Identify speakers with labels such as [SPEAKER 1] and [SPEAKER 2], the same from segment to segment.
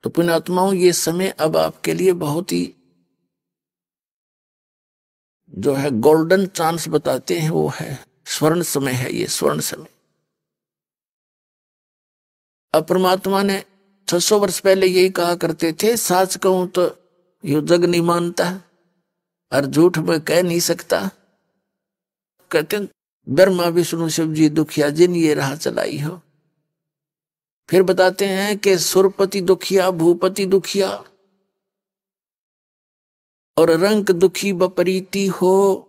[SPEAKER 1] तो पुण्यात्माओं, ये समय अब आपके लिए बहुत ही जो है गोल्डन चांस बताते हैं, वो है स्वर्ण समय है, ये स्वर्ण समय। अब परमात्मा ने 600 वर्ष पहले यही कहा करते थे, साच कहूं तो यू जग नहीं मानता और झूठ में कह नहीं सकता। कहते हैं ब्रह्मा विष्णु शिव जी दुखिया जिन ये राह चलाई हो। फिर बताते हैं कि सुरपति दुखिया भूपति दुखिया और रंक दुखी बपरीति हो।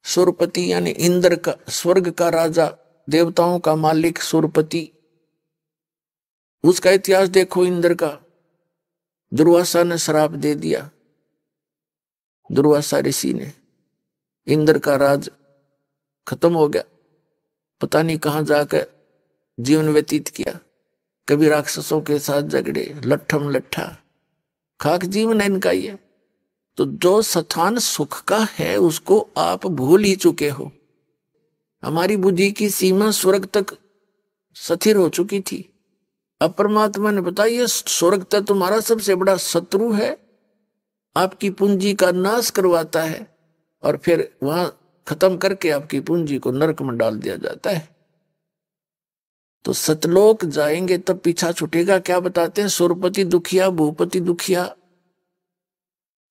[SPEAKER 1] सुरपति यानी इंद्र का, स्वर्ग का राजा, देवताओं का मालिक सुरपति, उसका इतिहास देखो। इंद्र का दुर्वासा ने श्राप दे दिया, दुर्वासा ऋषि ने, इंद्र का राज खत्म हो गया। पता नहीं कहां जाकर जीवन व्यतीत किया, कभी राक्षसों के साथ झगड़े, लट्ठम लट्ठा, खाक जीवन है इनका ये। तो जो स्थान सुख का है उसको आप भूल ही चुके हो। हमारी बुद्धि की सीमा स्वर्ग तक स्थिर हो चुकी थी। अब परमात्मा ने बताया ये स्वर्ग तक तुम्हारा सबसे बड़ा शत्रु है, आपकी पूंजी का नाश करवाता है और फिर वहां खत्म करके आपकी पूंजी को नरक में डाल दिया जाता है। तो सतलोक जाएंगे तब पीछा छूटेगा। क्या बताते हैं? सुरपति दुखिया भूपति दुखिया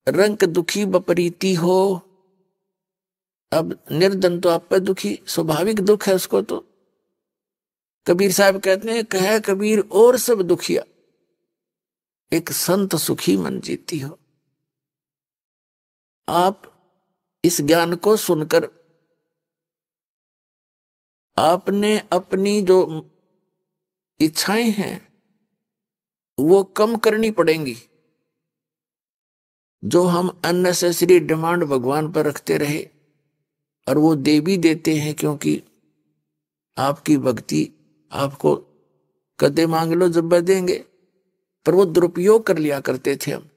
[SPEAKER 1] रंक दुखी बपरीति हो। अब निर्धन तो आप पे दुखी, स्वाभाविक दुख है उसको। तो कबीर साहब कहते हैं, कहे कबीर और सब दुखिया एक संत सुखी मन जीती हो। आप इस ज्ञान को सुनकर आपने अपनी जो इच्छाएं हैं वो कम करनी पड़ेंगी। जो हम अननेसेसरी डिमांड भगवान पर रखते रहे, और वो दे भी देते हैं, क्योंकि आपकी भक्ति आपको कदे मांग लो जब देंगे, पर वो दुरुपयोग कर लिया करते थे हम।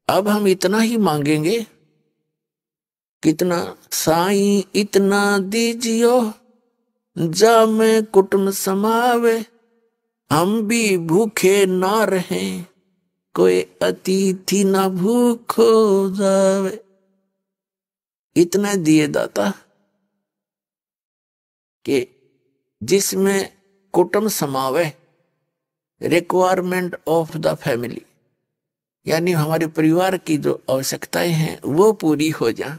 [SPEAKER 1] अब हम इतना ही मांगेंगे, कितना? साईं इतना दीजियो जा में कुटुंब समावे, हम भी भूखे ना रहें, कोई अतिथि ना भूखो जावे। इतना दिए दाता कि जिसमें कुटुंब समावे, रिक्वायरमेंट ऑफ द फैमिली, यानी हमारे परिवार की जो आवश्यकताएं हैं वो पूरी हो जाए,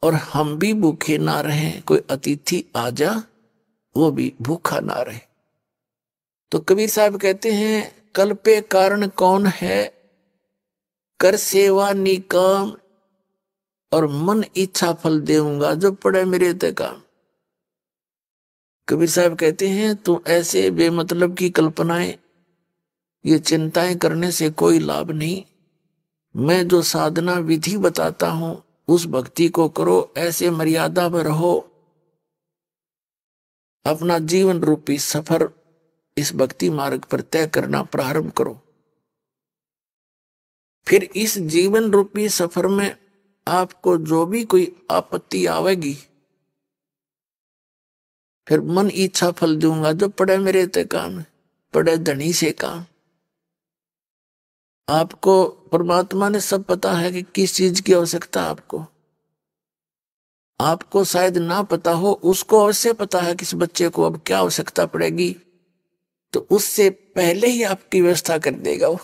[SPEAKER 1] और हम भी भूखे ना रहें, कोई अतिथि आ जा वो भी भूखा ना रहे। तो कबीर साहब कहते हैं, कल पे कारण कौन है, कर सेवा निकाम, और मन इच्छा फल देऊंगा जो पड़े मेरे ते काम। कबीर साहब कहते हैं, तू ऐसे बेमतलब की कल्पनाएं, ये चिंताएं करने से कोई लाभ नहीं। मैं जो साधना विधि बताता हूं उस भक्ति को करो, ऐसे मर्यादा में रहो, अपना जीवन रूपी सफर इस भक्ति मार्ग पर तय करना प्रारंभ करो। फिर इस जीवन रूपी सफर में आपको जो भी कोई आपत्ति आवेगी, फिर मन इच्छा फल दूंगा जो पड़े मेरे ते काम, पड़े धनी से काम। आपको परमात्मा ने सब पता है कि किस चीज की आवश्यकता आपको। आपको शायद ना पता हो, उसको अवश्य पता है किस बच्चे को अब क्या आवश्यकता पड़ेगी, तो उससे पहले ही आपकी व्यवस्था कर देगा वो।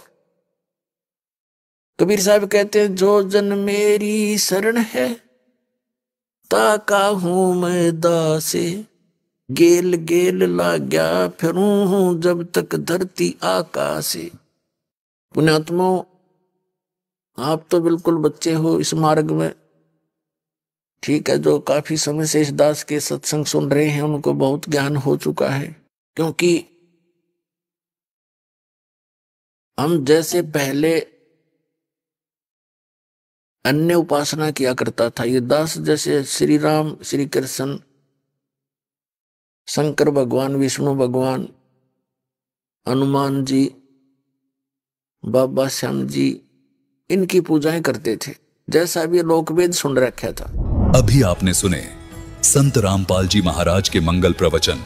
[SPEAKER 1] कबीर साहब कहते हैं, जो जन मेरी शरण है ताका हूं मैं दासे, गेल गेल लाग्या फिरूं हूं जब तक धरती आकाशे। पुण्यात्माओं, आप तो बिल्कुल बच्चे हो इस मार्ग में, ठीक है। जो काफी समय से इस दास के सत्संग सुन रहे हैं उनको बहुत ज्ञान हो चुका है, क्योंकि हम जैसे पहले अन्य उपासना किया करता था, ये दास जैसे श्री राम, श्री कृष्ण, शंकर भगवान, विष्णु भगवान, हनुमान जी, बाबा श्याम जी, इनकी पूजाएं करते थे, जैसा भी लोकवेद सुन रखा था।
[SPEAKER 2] अभी आपने सुने संत रामपाल जी महाराज के मंगल प्रवचन।